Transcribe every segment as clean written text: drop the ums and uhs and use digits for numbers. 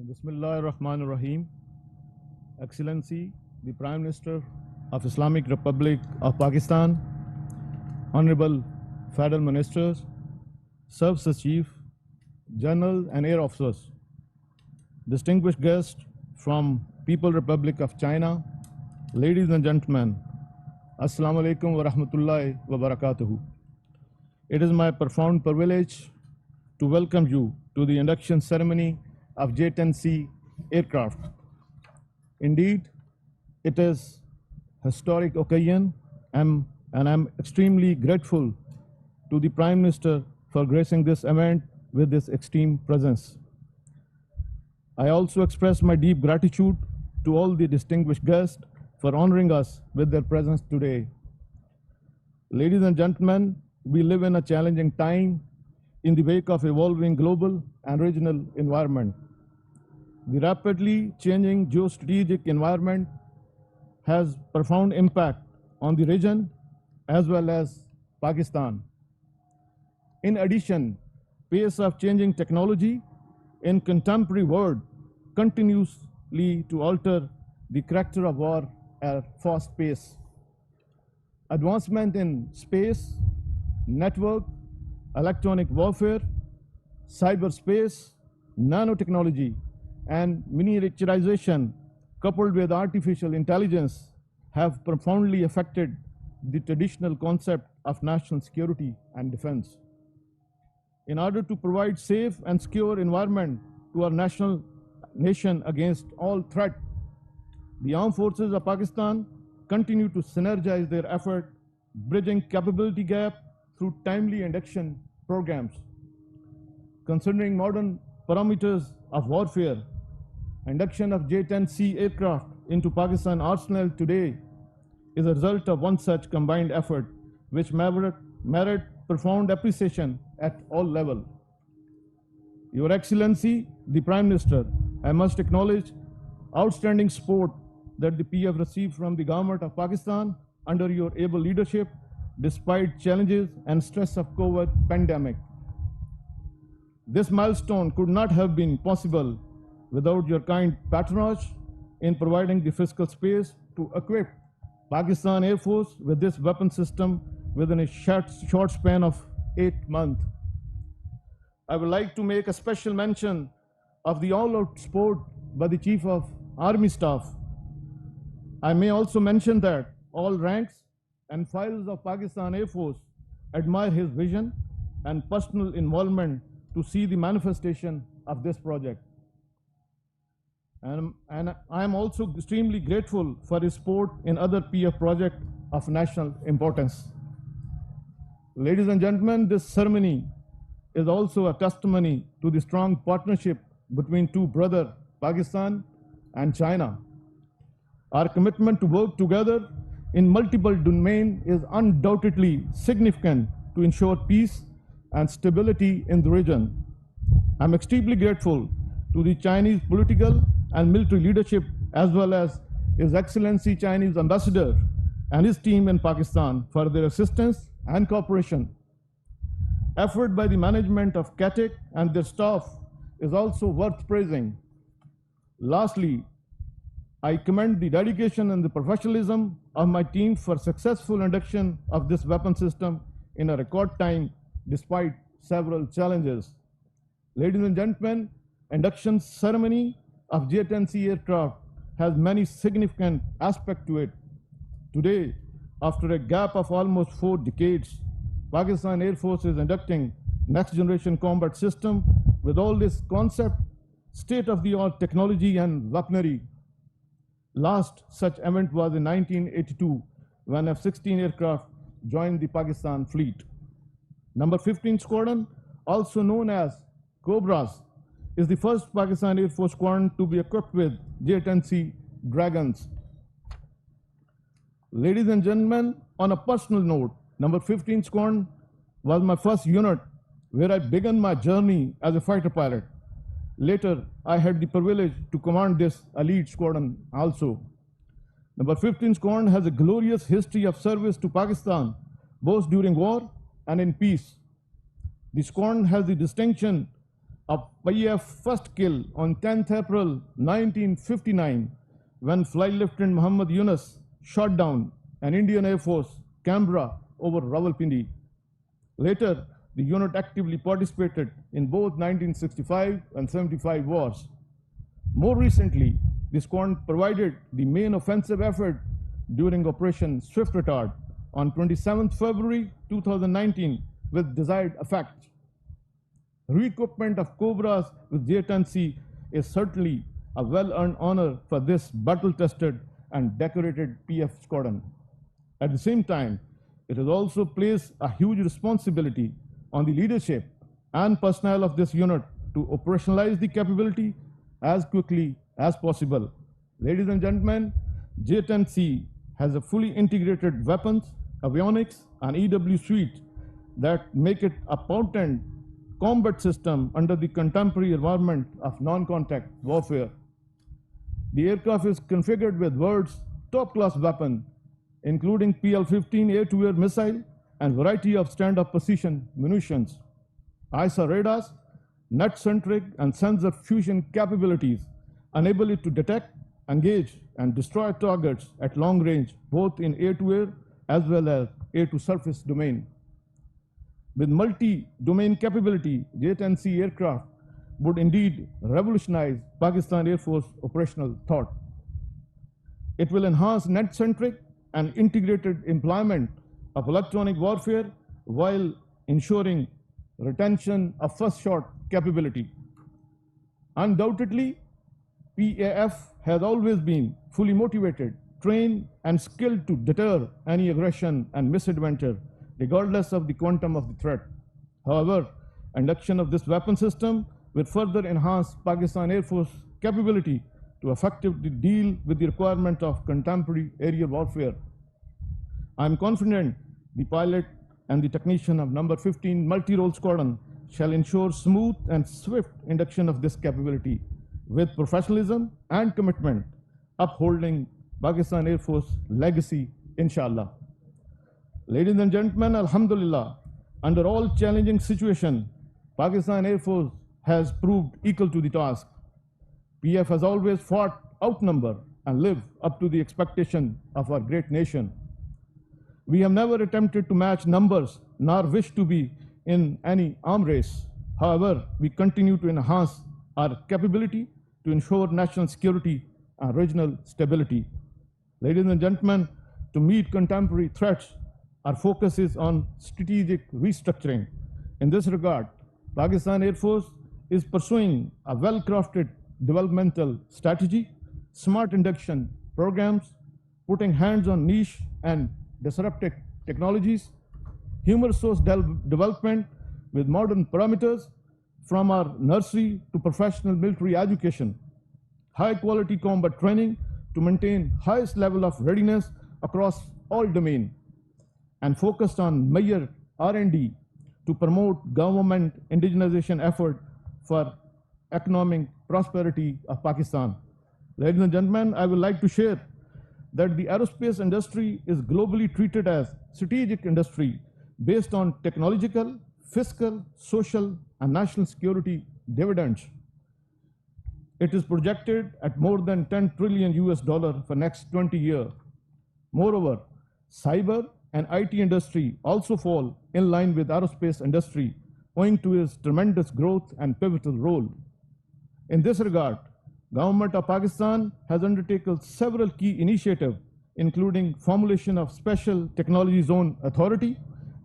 Bismillah ar-Rahman ar-Rahim. Excellency, the Prime Minister of Islamic Republic of Pakistan, Honorable Federal Ministers, Service Chief, General and Air Officers, distinguished guests from People's Republic of China, ladies and gentlemen, Assalamu alaikum wa rahmatullahi wa barakatuhu. It is my profound privilege to welcome you to the induction ceremony of J10C aircraft. Indeed, it is a historic occasion, and I'm extremely grateful to the Prime Minister for gracing this event with this extreme presence. I also express my deep gratitude to all the distinguished guests for honoring us with their presence today. Ladies and gentlemen, we live in a challenging time in the wake of evolving global and regional environment. The rapidly changing geostrategic environment has profound impact on the region as well as Pakistan. In addition, pace of changing technology in contemporary world continuously to alter the character of war at a fast pace. Advancement in space, network, electronic warfare, cyberspace, nanotechnology, and miniaturization coupled with artificial intelligence have profoundly affected the traditional concept of national security and defense. In order to provide safe and secure environment to our nation against all threat, the armed forces of Pakistan continue to synergize their effort, bridging capability gap through timely induction programs. Considering modern parameters of warfare, induction of J10C aircraft into Pakistan arsenal today is a result of one such combined effort, which merit profound appreciation at all levels. Your Excellency, the Prime Minister, I must acknowledge outstanding support that the PF received from the government of Pakistan under your able leadership, despite challenges and stress of COVID pandemic. This milestone could not have been possible without your kind patronage in providing the fiscal space to equip Pakistan Air Force with this weapon system within a short span of 8 months. I would like to make a special mention of the all-out support by the Chief of Army Staff. I may also mention that all ranks and files of Pakistan Air Force admire his vision and personal involvement to see the manifestation of this project. And I am also extremely grateful for his support in other PF projects of national importance. Ladies and gentlemen, this ceremony is also a testimony to the strong partnership between two brothers, Pakistan and China. Our commitment to work together in multiple domains is undoubtedly significant to ensure peace and stability in the region. I'm extremely grateful to the Chinese political and military leadership, as well as His Excellency Chinese Ambassador and his team in Pakistan for their assistance and cooperation. Effort by the management of CATEC and their staff is also worth praising. Lastly, I commend the dedication and the professionalism of my team for successful induction of this weapon system in a record time despite several challenges. Ladies and gentlemen, induction ceremony of J10C aircraft has many significant aspects to it. Today, after a gap of almost 4 decades, Pakistan Air Force is inducting next generation combat system with all this concept, state-of-the-art technology and weaponry. Last such event was in 1982 when F-16 aircraft joined the Pakistan fleet. Number 15 Squadron, also known as Cobras, is the first Pakistan Air Force squadron to be equipped with J10C Dragons. Ladies and gentlemen, on a personal note, number 15 Squadron was my first unit where I began my journey as a fighter pilot. Later, I had the privilege to command this elite squadron also. Number 15 Squadron has a glorious history of service to Pakistan, both during war and in peace. The squadron has the distinction a PF first kill on 10th April 1959 when Flight Lieutenant Muhammad Yunus shot down an Indian Air Force Canberra over Rawalpindi. Later, the unit actively participated in both 1965 and 75 wars. More recently, the squadron provided the main offensive effort during Operation Swift Retard on 27th February 2019 with desired effect. Re-equipment of Cobras with J10C is certainly a well-earned honor for this battle-tested and decorated PF squadron. At the same time, it has also placed a huge responsibility on the leadership and personnel of this unit to operationalize the capability as quickly as possible. Ladies and gentlemen, J10C has a fully integrated weapons, avionics, and EW suite that make it a potent combat system under the contemporary environment of non-contact warfare. The aircraft is configured with world's top-class weapons, including PL-15 air-to-air missile and variety of stand-up position munitions, ISA radars, net-centric and sensor fusion capabilities enable it to detect, engage, and destroy targets at long range, both in air-to-air as well as air-to-surface domain. With multi-domain capability, J10C aircraft would indeed revolutionize Pakistan Air Force operational thought. It will enhance net-centric and integrated employment of electronic warfare while ensuring retention of first-shot capability. Undoubtedly, PAF has always been fully motivated, trained, and skilled to deter any aggression and misadventure, regardless of the quantum of the threat. However, induction of this weapon system will further enhance Pakistan Air Force capability to effectively deal with the requirement of contemporary aerial warfare. I am confident the pilot and the technician of number 15 multi-role squadron shall ensure smooth and swift induction of this capability with professionalism and commitment, upholding Pakistan Air Force legacy, inshallah. Ladies and gentlemen, alhamdulillah, under all challenging situations, Pakistan Air Force has proved equal to the task. PF has always fought outnumbered and lived up to the expectation of our great nation. We have never attempted to match numbers nor wish to be in any arm race. However, we continue to enhance our capability to ensure national security and regional stability. Ladies and gentlemen, to meet contemporary threats, our focus is on strategic restructuring. In this regard, Pakistan Air Force is pursuing a well-crafted developmental strategy, smart induction programs, putting hands on niche and disruptive technologies, human resource development with modern parameters from our nursery to professional military education, high-quality combat training to maintain highest level of readiness across all domains, and focused on major R&D to promote government indigenization effort for economic prosperity of Pakistan. Ladies and gentlemen, I would like to share that the aerospace industry is globally treated as strategic industry based on technological, fiscal, social, and national security dividends. It is projected at more than $10 trillion for next 20 years. Moreover, cyber and IT industry also fall in line with aerospace industry owing to its tremendous growth and pivotal role. In this regard, Government of Pakistan has undertaken several key initiatives, including formulation of Special Technology Zone Authority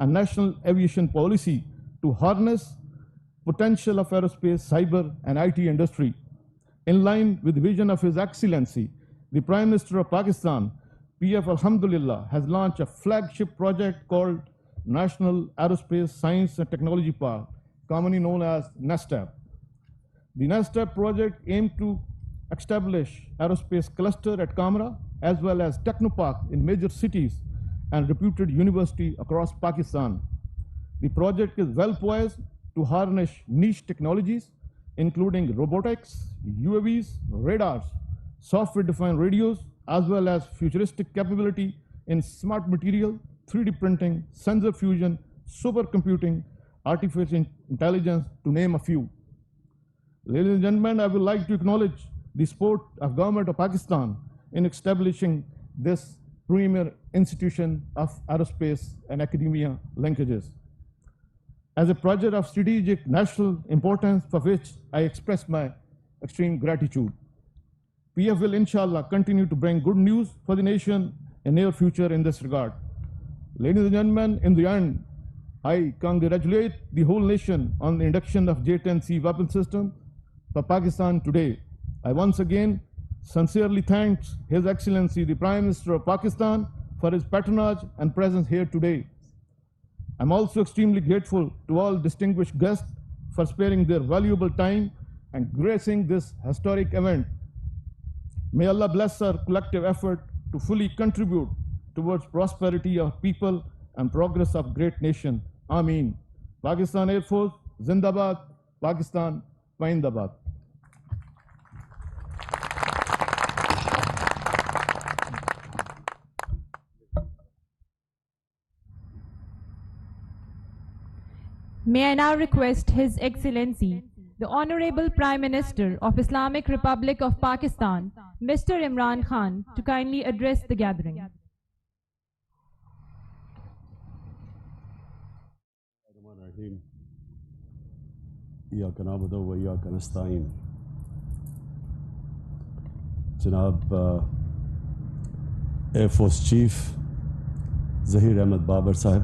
and National Aviation Policy to harness potential of aerospace, cyber, and IT industry. In line with the vision of His Excellency, the Prime Minister of Pakistan, PF Alhamdulillah, has launched a flagship project called National Aerospace Science and Technology Park, commonly known as NASTAP. The NASTAP project aimed to establish aerospace cluster at Kamra as well as Technopark in major cities and reputed university across Pakistan. The project is well poised to harness niche technologies including robotics, UAVs, radars, software-defined radios, as well as futuristic capability in smart material, 3D printing, sensor fusion, supercomputing, artificial intelligence, to name a few. Ladies and gentlemen, I would like to acknowledge the support of Government of Pakistan in establishing this premier institution of aerospace and academia linkages. As a project of strategic national importance for which I express my extreme gratitude. PF will inshallah continue to bring good news for the nation in near future in this regard. Ladies and gentlemen, in the end, I congratulate the whole nation on the induction of J10C weapon system for Pakistan today. I once again sincerely thank His Excellency the Prime Minister of Pakistan for his patronage and presence here today. I'm also extremely grateful to all distinguished guests for sparing their valuable time and gracing this historic event. May Allah bless our collective effort to fully contribute towards prosperity of people and progress of great nation. Ameen. Pakistan Air Force, Zindabad, Pakistan, Paindabad. May I now request His Excellency, the Honorable Prime Minister of Islamic Republic of Pakistan, Mr. Imran Khan, to kindly address the gathering. إياك نعبد وإياك نستعين. Janab Air Force Chief Zaheer Ahmed Babar Sahib,